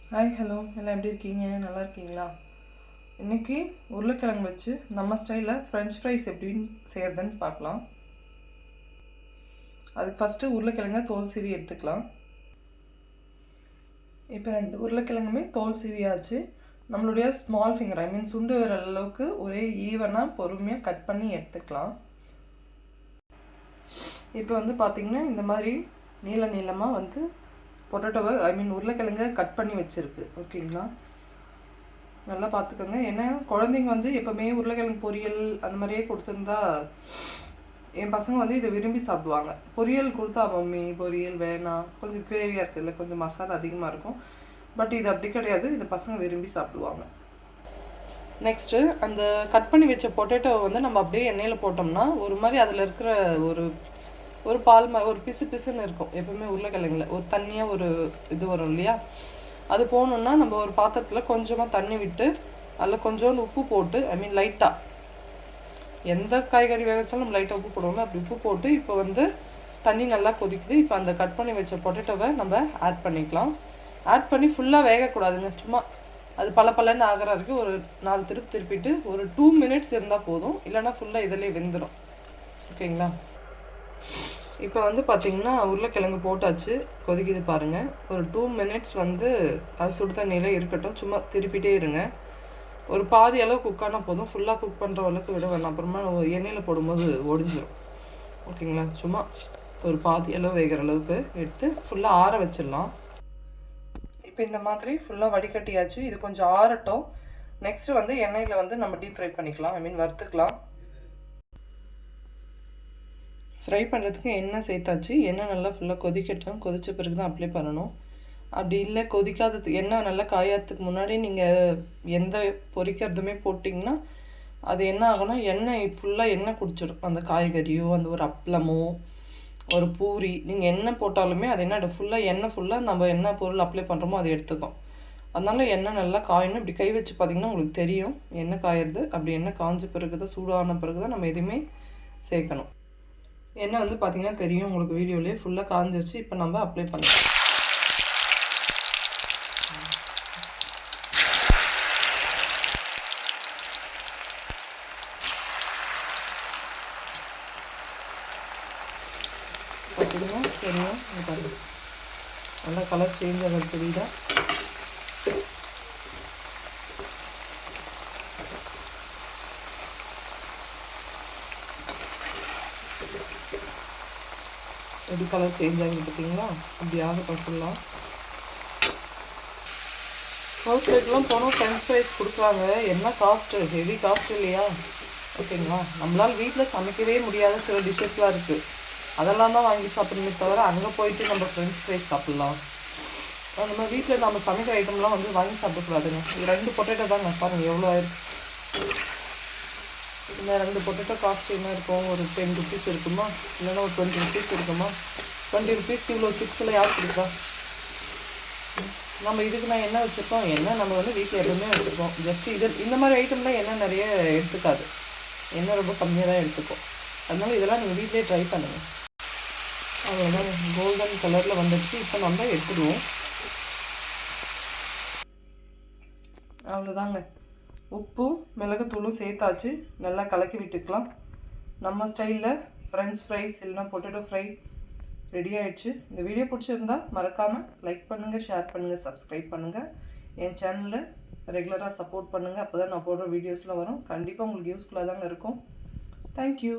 Hi hello எல்லாம் எப்படி இருக்கீங்க? நல்லா இருக்கீங்களா? இன்றைக்கி உருளைக்கிழங்கு வச்சு நம்ம ஸ்டைலில் ஃப்ரெஞ்ச் ஃப்ரைஸ் எப்படின்னு செய்கிறதுன்னு பார்க்கலாம். அதுக்கு ஃபஸ்ட்டு உருளைக்கிழங்க தோல் சீவி எடுத்துக்கலாம். இப்போ 2 உருளைக்கிழங்குமே தோல் சீவியாச்சு. நம்மளுடைய ஸ்மால் ஃபிங்கர் சுண்டு வர அளவுக்கு ஒரே ஈவனாக பொறுமையாக கட் பண்ணி எடுத்துக்கலாம். இப்போ பார்த்திங்கன்னா இந்த மாதிரி நீளமாக பொட்டேட்டோவை உருளைக்கிழங்க கட் பண்ணி வச்சுருக்கு. ஓகேங்களா? நல்லா பார்த்துக்கோங்க. ஏன்னா குழந்தைங்க எப்போவுமே உருளைக்கிழங்கு பொரியல் அந்த மாதிரியே கொடுத்துருந்தா என் பசங்க இதை விரும்பி சாப்பிடுவாங்க. பொரியல் கொடுத்தா மம்மி பொரியல் வேணாம், கொஞ்சம் கிரேவியாக இருக்குதுல்ல, கொஞ்சம் மசாலா அதிகமாக இருக்கும். பட் இது அப்படி கிடையாது, இதை பசங்க விரும்பி சாப்பிடுவாங்க. நெக்ஸ்ட்டு அந்த கட் பண்ணி வச்ச பொட்டேட்டோவை நம்ம அப்படியே எண்ணெயில் போட்டோம்னா ஒரு மாதிரி அதில் இருக்கிற ஒரு பால் ஒரு பிசுன்னு இருக்கும். எப்பவுமே உருளைக்கிழங்குல ஒரு தண்ணியாக ஒரு இது வரும் இல்லையா, அது போகணுன்னா நம்ம ஒரு பாத்திரத்தில் கொஞ்சமாக தண்ணி விட்டு அதில் கொஞ்சோண்டு உப்பு போட்டு லைட்டாக, எந்த காய்கறி வேக வச்சாலும் நம்ம லைட்டாக உப்பு போடுவோம்ல, அப்படி உப்பு போட்டு இப்போ தண்ணி நல்லா கொதிக்குது. இப்போ அந்த கட் பண்ணி வச்ச பொட்டேட்டோவை நம்ம ஆட் பண்ணிக்கலாம். ஆட் பண்ணி ஃபுல்லாக வேகக்கூடாதுங்க, சும்மா அது பலன்னு ஆகிற வரைக்கும் ஒரு 4 திருப்பிட்டு ஒரு 2 மினிட்ஸ் இருந்தால் போதும், இல்லைன்னா ஃபுல்லாக இதிலே வெந்துடும். ஓகேங்களா? இப்போ பார்த்திங்கன்னா உருளைக்கிழங்கு போட்டாச்சு, கொதிக்குது பாருங்கள். ஒரு 2 மினிட்ஸ் அது சுடு தண்ணியில் இருக்கட்டும், சும்மா திருப்பிட்டே இருங்க. ஒரு பாதி அளவு குக்கானா போதும், ஃபுல்லாக குக் பண்ணுற அளவுக்கு விட வேணாம், அப்புறமா எண்ணெயில் போடும்போது ஒடிஞ்சிடும். ஓகேங்களா? சும்மா ஒரு பாதி அளவு வேகிற அளவுக்கு எடுத்து ஃபுல்லாக ஆற வச்சிடலாம். இப்போ இந்த மாதிரி ஃபுல்லாக வடிகட்டியாச்சு. இது கொஞ்சம் ஆறட்டும். நெக்ஸ்ட்டு எண்ணெயில் நம்ம டீப் ஃப்ரை பண்ணிக்கலாம், வறுத்துக்கலாம். ஃப்ரை பண்ணுறதுக்கு எண்ணெய் சேர்த்தாச்சு. எண்ணெய் நல்லா ஃபுல்லாக கொதிக்கட்டும். கொதித்த பிறகு தான் அப்ளை பண்ணணும். அப்படி இல்லை, கொதிக்காததுக்கு எண்ணெய் நல்லா காயாததுக்கு முன்னாடி நீங்கள் எந்த பொரிக்கிறதுமே போட்டிங்கன்னா அது என்ன ஆகும்னா எண்ணெய் ஃபுல்லாக எண்ணெய் குடிச்சிடும். அந்த காய்கறியோ அந்த ஒரு அப்பளமோ ஒரு பூரி நீங்கள் எண்ணெய் போட்டாலுமே அது என்ன ஃபுல்லாக நம்ம என்ன பொருள் அப்ளை பண்ணுறோமோ அதை எடுத்துக்கும். அதனால் எண்ணெய் நல்லா காயணும். இப்படி கை வச்சு பார்த்திங்கன்னா உங்களுக்கு தெரியும் எண்ணெய் காயிறது. அப்படி எண்ணெய் காய்ஞ்ச பிறகு தான், சூடான பிறகு தான் நம்ம எதுவுமே சேர்க்கணும். எண்ணெய் பார்த்திங்கன்னா தெரியும் உங்களுக்கு வீடியோலேயே, ஃபுல்லாக காஞ்சிருச்சு. இப்போ நம்ம அப்ளை பண்ணிக்கலாம். பார்த்திங்கன்னா தெரியும், பாருங்கள் நல்லா கலர் சேஞ்ச் ஆகிறது தெரியுதா? எப்படி கலர் சேஞ்ச் ஆகுது பார்த்தீங்களா? அப்படி ஆகட்டும் ஃபுல்லாக. அவுட்லெட்லாம் போனால் ஃப்ரெஞ்ச் ஃப்ரைஸ் கொடுக்குறாங்க. என்ன காஸ்ட்டு, ஹெவி காஸ்ட் இல்லையா? ஓகேங்களா? நம்மளால் வீட்டில் சமைக்கவே முடியாத சில டிஷ்ஷஸ்லாம் இருக்குது. அதெல்லாம் தான் வாங்கி சாப்பிடணுமே தவிர அங்கே போயிட்டு நம்ம ஃப்ரெஞ்ச் ஃப்ரைஸ் சாப்பிட்லாம். நம்ம வீட்டில் நம்ம சமைக்கிற ஐட்டம்லாம் வாங்கி சாப்பிடக்கூடாதுங்க. இது 2 பொட்டேட்டோ தாங்க, பாருங்கள் எவ்வளோ ஆயிருக்கு. இந்த 2 பொட்டேட்டோ காஸ்ட் என்ன இருக்கும்? ஒரு 10 ருபீஸ் இருக்குமா, இல்லைன்னா ஒரு 20 ருபீஸ் இருக்குமா? 20 ருபீஸ்க்கு இவ்வளோ சிப்ஸில் யார் கொடுக்குறா? நம்ம இதுக்கு நான் என்ன வச்சுருக்கோம், எண்ணெய் நம்ம வீட்டில் எப்பவுமே வச்சுருக்கோம். ஜஸ்ட்டு இந்த மாதிரி ஐட்டம்லாம் எண்ணெய் நிறைய எடுத்துக்காது, எண்ணெய் ரொம்ப கம்மியாக தான் எடுத்துக்கும். அதனால இதெல்லாம் நீங்கள் வீட்டிலே ட்ரை பண்ணுங்கள். அவ்வளோதான், கோல்டன் கலரில் வந்துடுச்சு. இப்போ நம்ம எடுத்துடுவோம். அவ்வளோதாங்க, உப்பும் மிளகுத்தூளும் சேர்த்தாச்சு. நல்லா கலக்கி விட்டுக்கலாம். நம்ம ஸ்டைலில் ஃப்ரெஞ்ச் ஃப்ரைஸ் இல்லைனா பொட்டேட்டோ ஃப்ரை ரெடி ஆகிடுச்சு. இந்த வீடியோ பிடிச்சிருந்தா மறக்காமல் லைக் பண்ணுங்கள், ஷேர் பண்ணுங்கள், சப்ஸ்கிரைப் பண்ணுங்கள். என் சேனலில் ரெகுலராக சப்போர்ட் பண்ணுங்கள். அப்போ தான் நான் போடுற வீடியோஸ்லாம் வரும். கண்டிப்பாக உங்களுக்கு யூஸ்ஃபுல்லாக தாங்க இருக்கும். தேங்க்யூ.